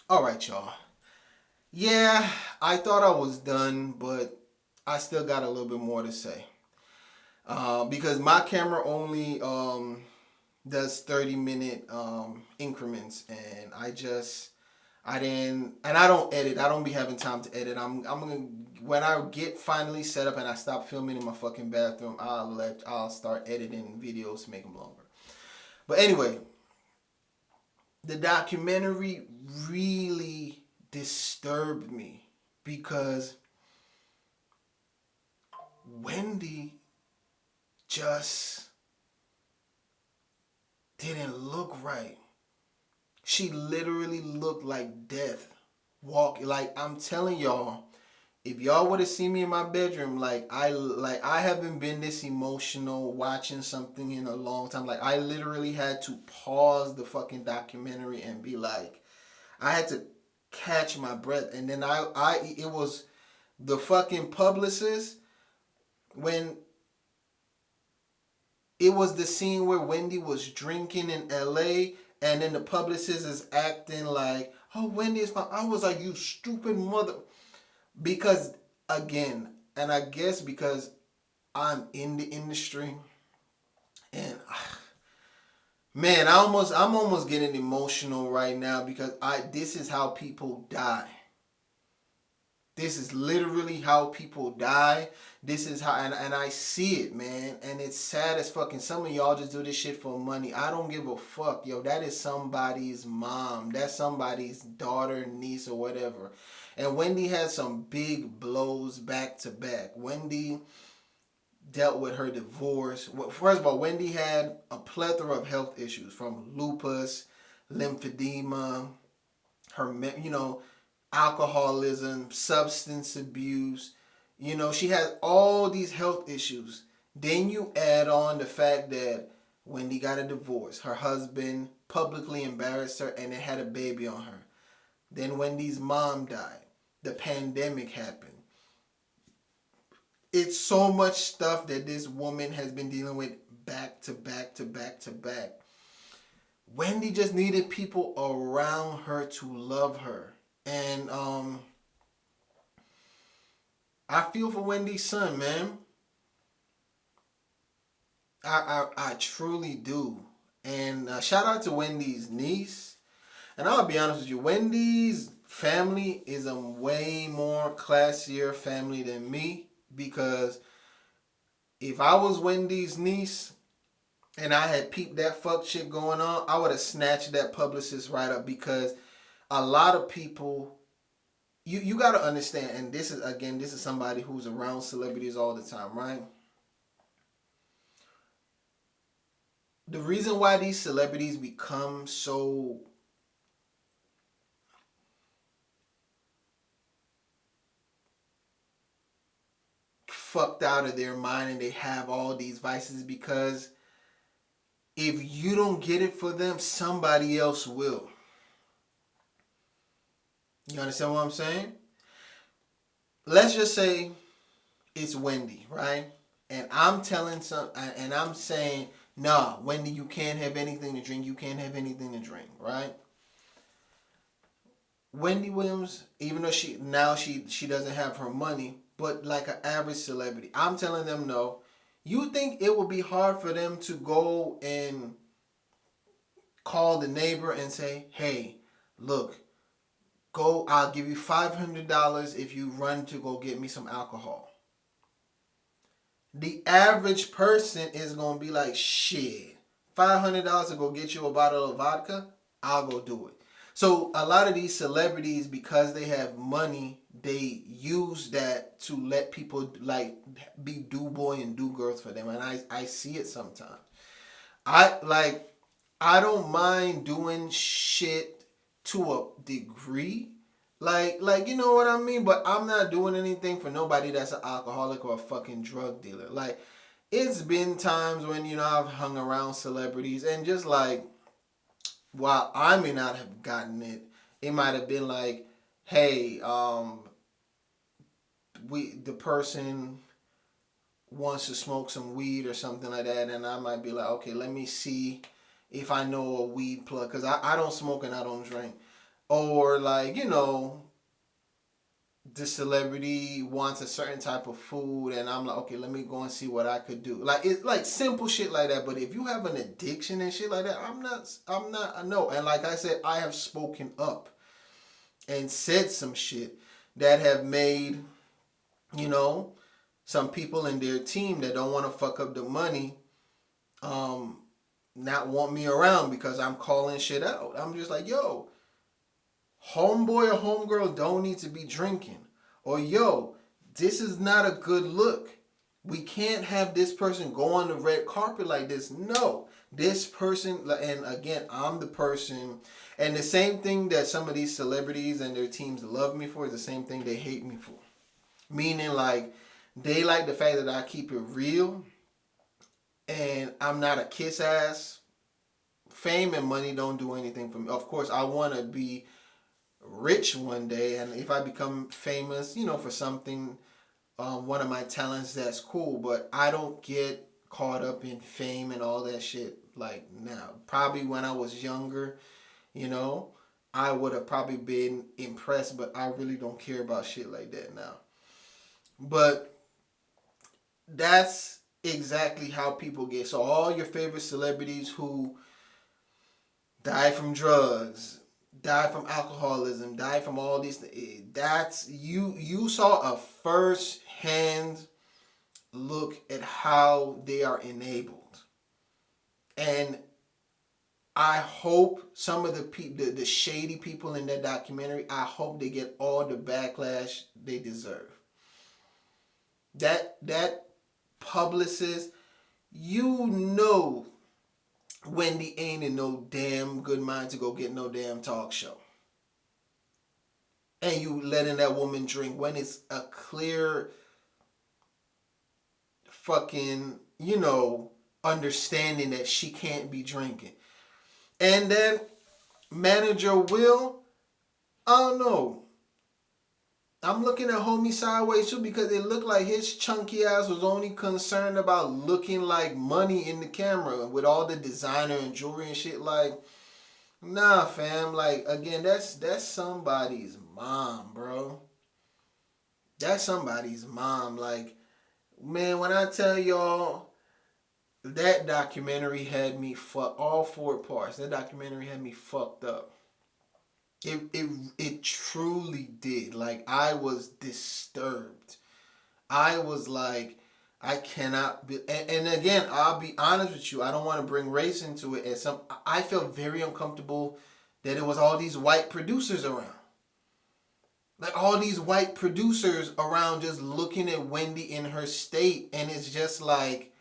All right, y'all. Yeah, I thought I was done, but I still got a little bit more to say. Because my camera only does 30-minute increments, and I didn't, and I don't edit. I don't be having time to edit. I'm gonna when I get finally set up and I stop filming in my fucking bathroom, I'll start editing videos to make them longer. But anyway, the documentary really disturbed me because Wendy just didn't look right. She literally looked like death. Like I'm telling y'all, if y'all would have seen me in my bedroom, like I haven't been this emotional watching something in a long time. Like I literally had to pause the fucking documentary and be like, I had to catch my breath, and then it was the fucking publicist when it was the scene where Wendy was drinking in LA, and then the publicist is acting like, oh, Wendy is fine. I was like, you stupid mother. Because, again, and I guess because I'm in the industry, and man, I'm almost getting emotional right now because this is how people die. This is literally how people die. This is how, and I see it, man. And it's sad as fucking. Some of y'all just do this shit for money. I don't give a fuck, yo. That is somebody's mom. That's somebody's daughter, niece, or whatever. And Wendy had some big blows back to back. Wendy dealt with her divorce. Well, first of all, Wendy had a plethora of health issues from lupus, lymphedema, her, alcoholism, substance abuse. She had all these health issues. Then you add on the fact that Wendy got a divorce. Her husband publicly embarrassed her and they had a baby on her. Then Wendy's mom died. The pandemic happened. It's so much stuff that this woman has been dealing with back to back to back to back. Wendy just needed people around her to love her. And I feel for Wendy's son, man. I truly do. And shout out to Wendy's niece. And I'll be honest with you, Wendy's family is a way more classier family than me. Because if I was Wendy's niece and I had peeped that fuck shit going on, I would have snatched that publicist right up. Because a lot of people, you got to understand, and this is somebody who's around celebrities all the time, right? The reason why these celebrities become so fucked out of their mind and they have all these vices because if you don't get it for them, somebody else will. You understand what I'm saying? Let's just say it's Wendy, right? And I'm saying, nah, Wendy, you can't have anything to drink. You can't have anything to drink, right? Wendy Williams, even though she doesn't have her money, but like an average celebrity, I'm telling them no. You think it would be hard for them to go and call the neighbor and say, "Hey, look, go. I'll give you $500 if you run to go get me some alcohol." The average person is gonna be like, "Shit, $500 to go get you a bottle of vodka? I'll go do it." So a lot of these celebrities, because they have money, they use that to let people like be do boy and do girls for them, and I see it sometimes. I like I don't mind doing shit to a degree. Like you know what I mean? But I'm not doing anything for nobody that's an alcoholic or a fucking drug dealer. Like it's been times when, I've hung around celebrities and just like while I may not have gotten it, it might have been like, hey, the person wants to smoke some weed or something like that, and I might be like, okay, let me see if I know a weed plug, because I don't smoke and I don't drink. or like, the celebrity wants a certain type of food, and I'm like, okay, let me go and see what I could do. Like, it's like simple shit like that. But if you have an addiction and shit like that, I'm not, no. And like I said, I have spoken up and said some shit that have made, you know, some people in their team that don't want to fuck up the money, um, not want me around because I'm calling shit out. I'm just like, yo, homeboy or homegirl don't need to be drinking. Or yo, this is not a good look. We can't have this person go on the red carpet like this. No, this person, and again, I'm the person, and the same thing that some of these celebrities and their teams love me for is the same thing they hate me for. Meaning, like, they like the fact that I keep it real and I'm not a kiss ass. Fame and money don't do anything for me. Of course, I want to be rich one day, and if I become famous, for something, one of my talents, that's cool. But I don't get caught up in fame and all that shit like now. Probably when I was younger, you know, I would have probably been impressed, but I really don't care about shit like that now. But that's exactly how people get. So all your favorite celebrities who die from drugs, die from alcoholism, die from all these things. That's you saw a first hand look at how they are enabled. And I hope some of the shady people in that documentary, I hope they get all the backlash they deserve. That publicist, you know, Wendy ain't in no damn good mind to go get no damn talk show. And you letting that woman drink when it's a clear fucking, understanding that she can't be drinking. And then manager Will, I don't know. I'm looking at homie sideways too because it looked like his chunky ass was only concerned about looking like money in the camera with all the designer and jewelry and shit. Like, nah, fam. Like, again, that's somebody's mom, bro. That's somebody's mom. Like, man, when I tell y'all that documentary had me all four parts. That documentary had me fucked up. It truly did. Like, I was disturbed. I was like, I cannot be, and again, I'll be honest with you. I don't want to bring race into it. I felt very uncomfortable that it was all these white producers around. Like, all these white producers around just looking at Wendy in her state, and it's just like,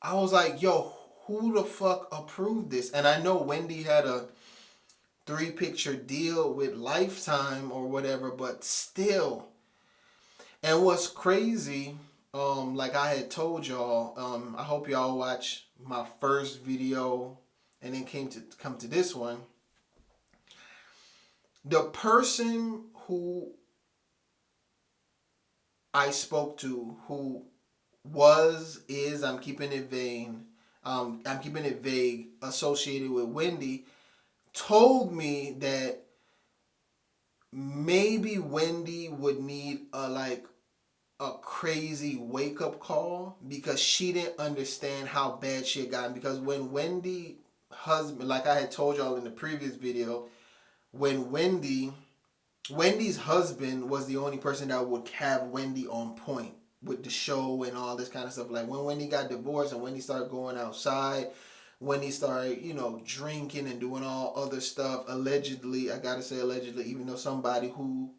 I was like, yo, who the fuck approved this? And I know Wendy had a 3-picture deal with Lifetime or whatever, but still. And what's crazy, like I had told y'all, I hope y'all watch my first video and then come to this one. The person who I spoke to, who I'm keeping it vague, associated with Wendy, told me that maybe Wendy would need a crazy wake up call because she didn't understand how bad she had gotten. Because when Wendy's husband, like I had told y'all in the previous video, when Wendy's husband was the only person that would have Wendy on point with the show and all this kind of stuff. Like, when Wendy got divorced and Wendy started going outside, when he started, drinking and doing all other stuff, allegedly, I gotta say allegedly, even though somebody who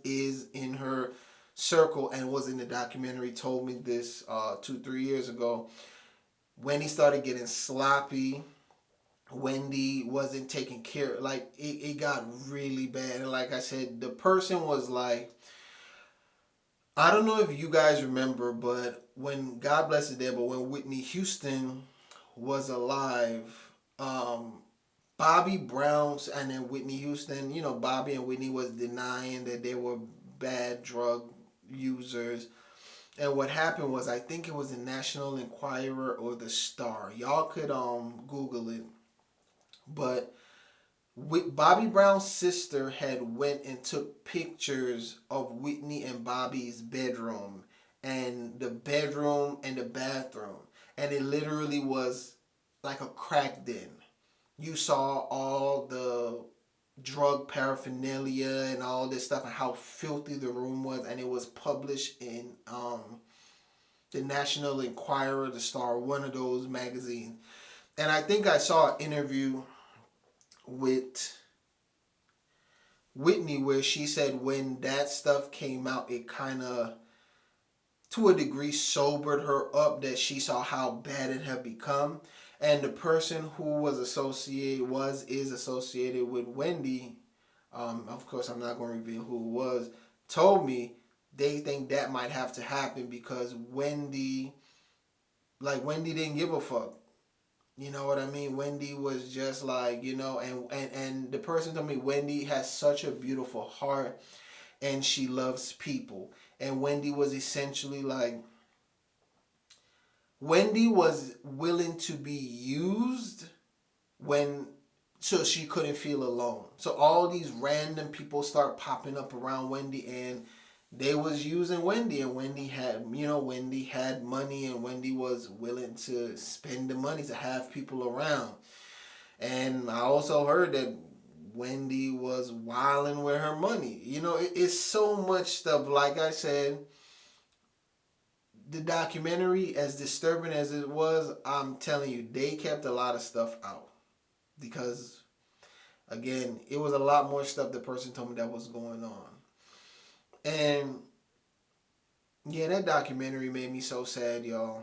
is in her circle and was in the documentary told me this 2-3 years ago, when he started getting sloppy, Wendy wasn't taking care, like, it got really bad. And like I said, the person was like, I don't know if you guys remember, but when, God bless the dead, but when Whitney Houston was alive, Bobby Brown and then Whitney Houston, Bobby and Whitney was denying that they were bad drug users. And what happened was, I think it was the National Enquirer or the Star. Y'all could Google it. But Bobby Brown's sister had went and took pictures of Whitney and Bobby's bedroom and the bedroom and the bathroom, and it literally was like a crack den. You saw all the drug paraphernalia and all this stuff and how filthy the room was, and it was published in the National Enquirer, the Star, one of those magazines. And I think I saw an interview with Whitney where she said when that stuff came out, it kind of, to a degree, sobered her up, that she saw how bad it had become. And the person who was associated, is associated with Wendy, of course I'm not going to reveal who it was, told me they think that might have to happen because Wendy didn't give a fuck. You know what I mean? Wendy was just like, and the person told me Wendy has such a beautiful heart and she loves people. And Wendy was essentially like, Wendy was willing to be used when, so she couldn't feel alone. So all these random people start popping up around Wendy, and they was using Wendy, and Wendy had money, and Wendy was willing to spend the money to have people around. And I also heard that Wendy was wilding with her money. It's so much stuff. Like I said, the documentary, as disturbing as it was, I'm telling you, they kept a lot of stuff out because, again, it was a lot more stuff the person told me that was going on. And yeah, that documentary made me so sad, y'all.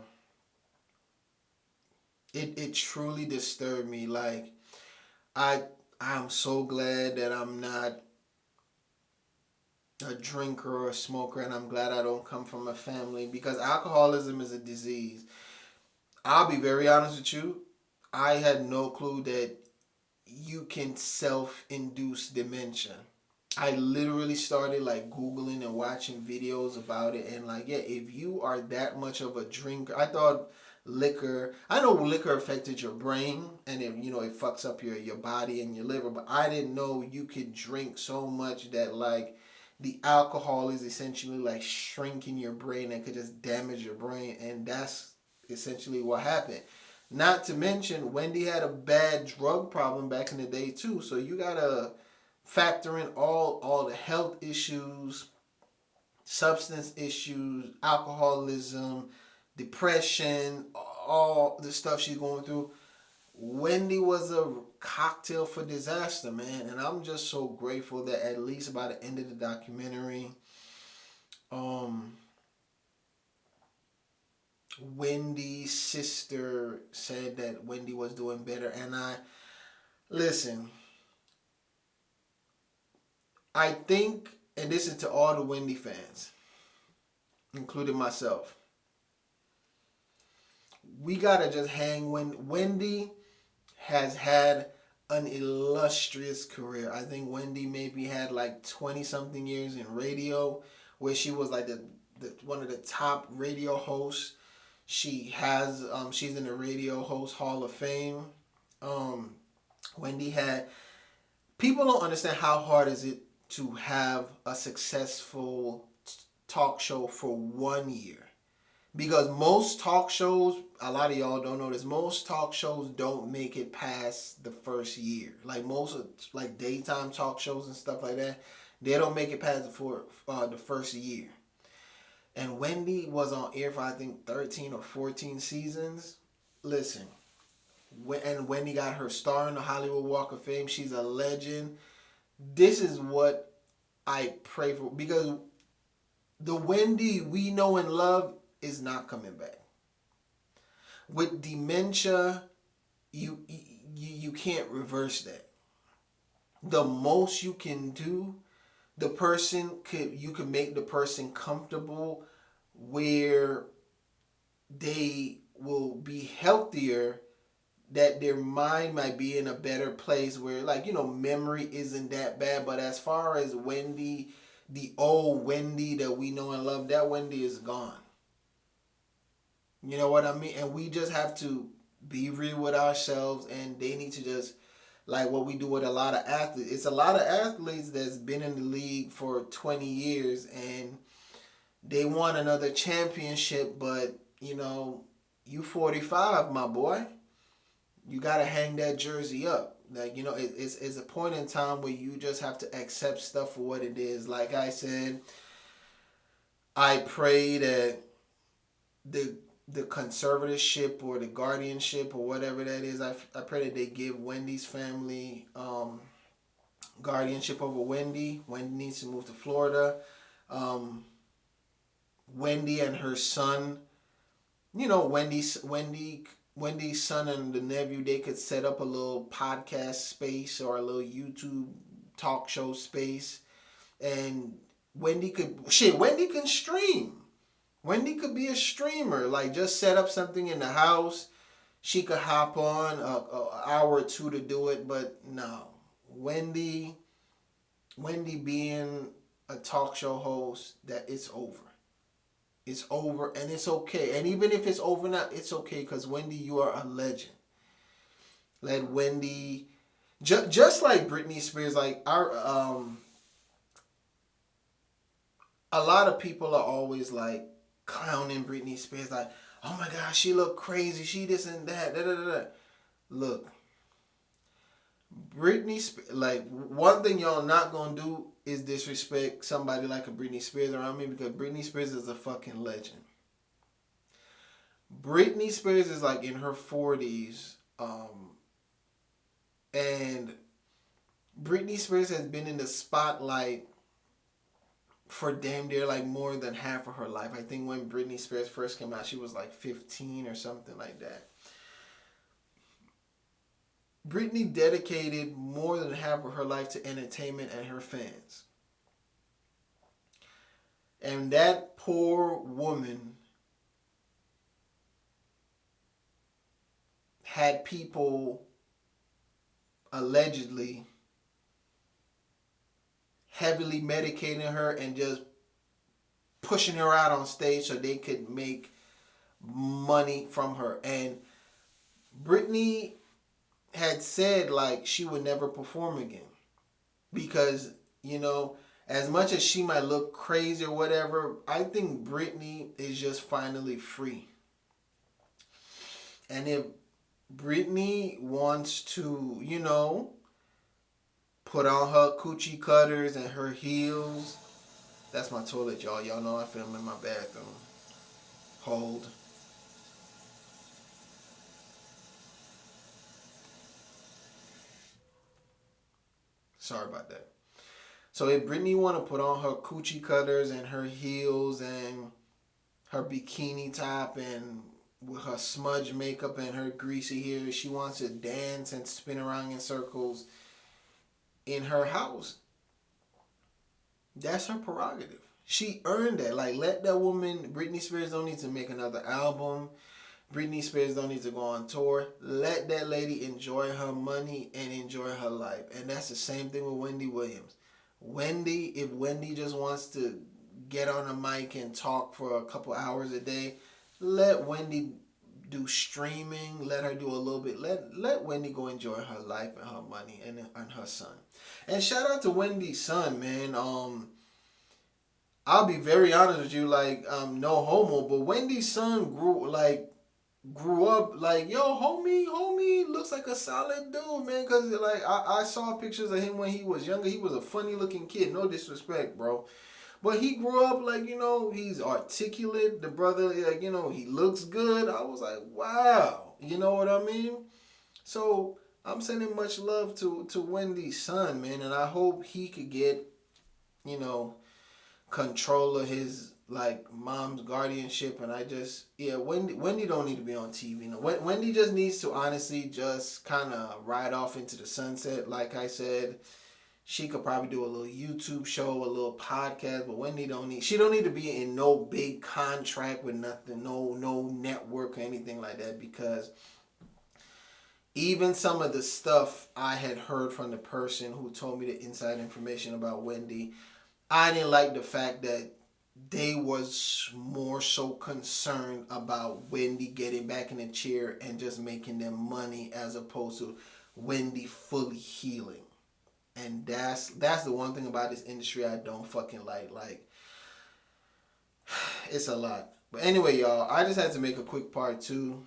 It truly disturbed me. Like, I'm so glad that I'm not a drinker or a smoker, and I'm glad I don't come from a family, because alcoholism is a disease. I'll be very honest with you. I had no clue that you can self-induce dementia. I literally started like Googling and watching videos about it, and like, yeah, if you are that much of a drinker, I thought I know liquor affected your brain and it fucks up your body and your liver, but I didn't know you could drink so much that like the alcohol is essentially like shrinking your brain and could just damage your brain, and that's essentially what happened. Not to mention, Wendy had a bad drug problem back in the day too, so you gotta factor in all the health issues, substance issues, alcoholism, depression, all the stuff she's going through. Wendy was a cocktail for disaster, man, and I'm just so grateful that at least by the end of the documentary, Wendy's sister said that Wendy was doing better, and listen, I think, and this is to all the Wendy fans, including myself, we gotta just hang when Wendy has had an illustrious career. I think Wendy maybe had like 20 something years in radio, where she was like the one of the top radio hosts. She's in the Radio Host Hall of Fame. Wendy had, people don't understand how hard is it to have a successful talk show for 1 year. Because most talk shows, a lot of y'all don't know this, most talk shows don't make it past the first year. Like most of like daytime talk shows and stuff like that, they don't make it past the first year. And Wendy was on air for I think 13 or 14 seasons. Listen, and Wendy got her star in the Hollywood Walk of Fame. She's a legend. This is what I pray for, because the Wendy we know and love is not coming back. With dementia, you can't reverse that. The most you can do, you can make the person comfortable where they will be healthier, that their mind might be in a better place where like memory isn't that bad. But as far as Wendy, the old Wendy that we know and love, that Wendy is gone. You know what I mean? And we just have to be real with ourselves, and they need to just like what we do with a lot of athletes. It's a lot of athletes that's been in the league for 20 years and they want another championship, but you 45, my boy. You gotta hang that jersey up. Like, it's a point in time where you just have to accept stuff for what it is. Like I said, I pray that the conservatorship or the guardianship or whatever that is, I pray that they give Wendy's family guardianship over Wendy. Wendy needs to move to Florida. Wendy and her son, Wendy's son and the nephew, they could set up a little podcast space or a little YouTube talk show space, and Wendy can stream. Wendy could be a streamer. Like, just set up something in the house. She could hop on a hour or two to do it, but no. Wendy being a talk show host, that it's over. It's over, and it's okay. And even if it's over now, it's okay, because Wendy, you are a legend. Let Wendy, just like Britney Spears, like a lot of people are always like clowning Britney Spears, like, oh my gosh, she look crazy, she this and that, da da da. Look, Britney Spears, like, one thing y'all not gonna do is disrespect somebody like a Britney Spears around me, because Britney Spears is a fucking legend. Britney Spears is like in her 40s, and Britney Spears has been in the spotlight for damn near like more than half of her life. I think when Britney Spears first came out, she was like 15 or something like that. Britney dedicated more than half of her life to entertainment and her fans. And that poor woman had people allegedly heavily medicating her and just pushing her out on stage so they could make money from her. And Britney had said like she would never perform again, because as much as she might look crazy or whatever, I think Britney is just finally free. And if Britney wants to put on her coochie cutters and her heels, that's my toilet, y'all. Y'all know I film in my bathroom. Hold. Sorry about that. So if Britney want to put on her coochie cutters and her heels and her bikini top and with her smudge makeup and her greasy hair, she wants to dance and spin around in circles in her house, that's her prerogative. She earned that. Like, let that woman, Britney Spears don't need to make another album. Britney Spears don't need to go on tour. Let that lady enjoy her money and enjoy her life. And that's the same thing with Wendy Williams. If Wendy just wants to get on a mic and talk for a couple hours a day, let Wendy do streaming. Let her do a little bit. Let Wendy go enjoy her life and her money and her son. And shout out to Wendy's son, man. I'll be very honest with you, like, no homo, but Wendy's son grew up like, yo, homie looks like a solid dude, man. Cause like I saw pictures of him when he was younger. He was a funny looking kid. No disrespect, bro. But he grew up like, he's articulate. The brother, like, he looks good. I was like, wow. You know what I mean? So I'm sending much love to Wendy's son, man. And I hope he could get, control of his like mom's guardianship. And Wendy don't need to be on TV. Wendy just needs to honestly just kind of ride off into the sunset. Like I said, she could probably do a little YouTube show, a little podcast, but Wendy she don't need to be in no big contract with nothing, no network or anything like that, because even some of the stuff I had heard from the person who told me the inside information about Wendy, I didn't like the fact that they was more so concerned about Wendy getting back in the chair and just making them money, as opposed to Wendy fully healing. And that's the one thing about this industry I don't fucking like. Like, it's a lot. But anyway, y'all, I just had to make a quick part two.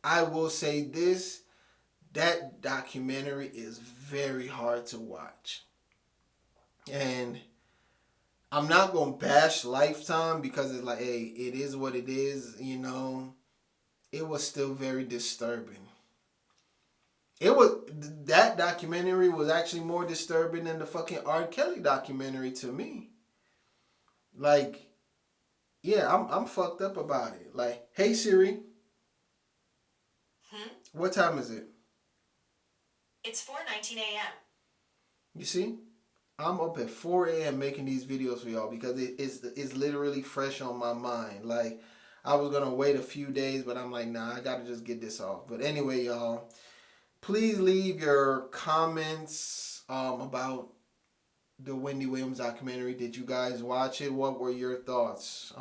I will say this, that documentary is very hard to watch. And I'm not gonna bash Lifetime because it's like, hey, it is what it is, you know. It was still very disturbing. It was that documentary was actually more disturbing than the fucking R. Kelly documentary to me. Like, yeah, I'm fucked up about it. Like, hey Siri, what time is it? It's 4:19 a.m. You see? I'm up at 4 a.m. making these videos for y'all because it's literally fresh on my mind. Like, I was gonna wait a few days, but I'm like, nah, I gotta just get this off. But anyway, y'all, please leave your comments about the Wendy Williams documentary. Did you guys watch it? What were your thoughts?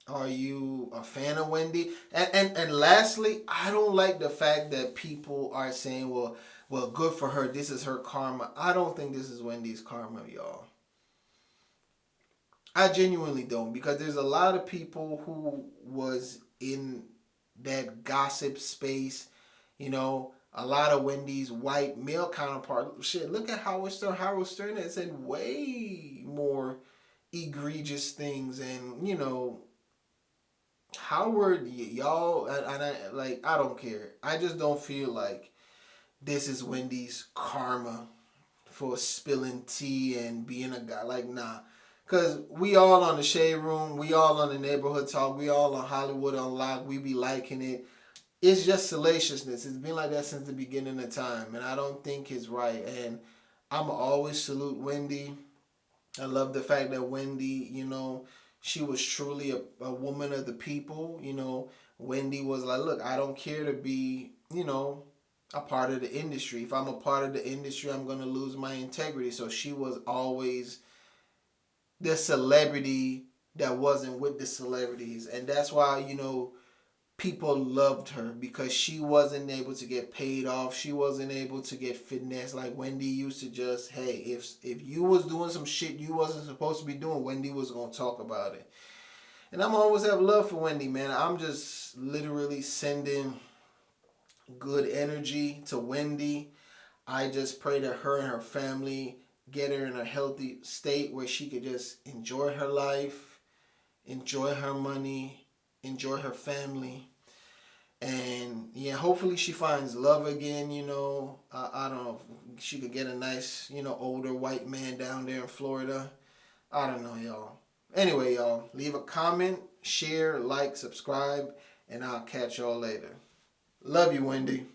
Are you a fan of Wendy? And lastly, I don't like the fact that people are saying, well, good for her. This is her karma. I don't think this is Wendy's karma, y'all. I genuinely don't, because there's a lot of people who was in that gossip space, you know, a lot of Wendy's white male counterpart. Shit, look at Howard Stern. Howard Stern has said way more egregious things, and you know, Howard, y'all, I don't care. I just don't feel like this is Wendy's karma for spilling tea and being a guy. Like, nah. Because we all on the Shade Room, we all on the Neighborhood Talk, we all on Hollywood Unlocked, we be liking it. It's just salaciousness. It's been like that since the beginning of time, and I don't think it's right. And I'm always salute Wendy. I love the fact that Wendy, you know, she was truly a woman of the people. You know, Wendy was like, look, I don't care to be, you know, a part of the industry. If I'm a part of the industry, I'm going to lose my integrity. So she was always the celebrity that wasn't with the celebrities. And that's why, you know, people loved her, because she wasn't able to get paid off. She wasn't able to get finesse like Wendy used to. Just, hey, if you was doing some shit you wasn't supposed to be doing, Wendy was gonna talk about it. And I'm always have love for Wendy, man. I'm just literally sending good energy to Wendy. I just pray that her and her family get her in a healthy state where she could just enjoy her life, enjoy her money, enjoy her family. And yeah, hopefully she finds love again. You know, I don't know if she could get a nice, you know, older white man down there in Florida. I don't know, y'all. Anyway, y'all, leave a comment, share, like, subscribe, and I'll catch y'all later. Love you, Wendy.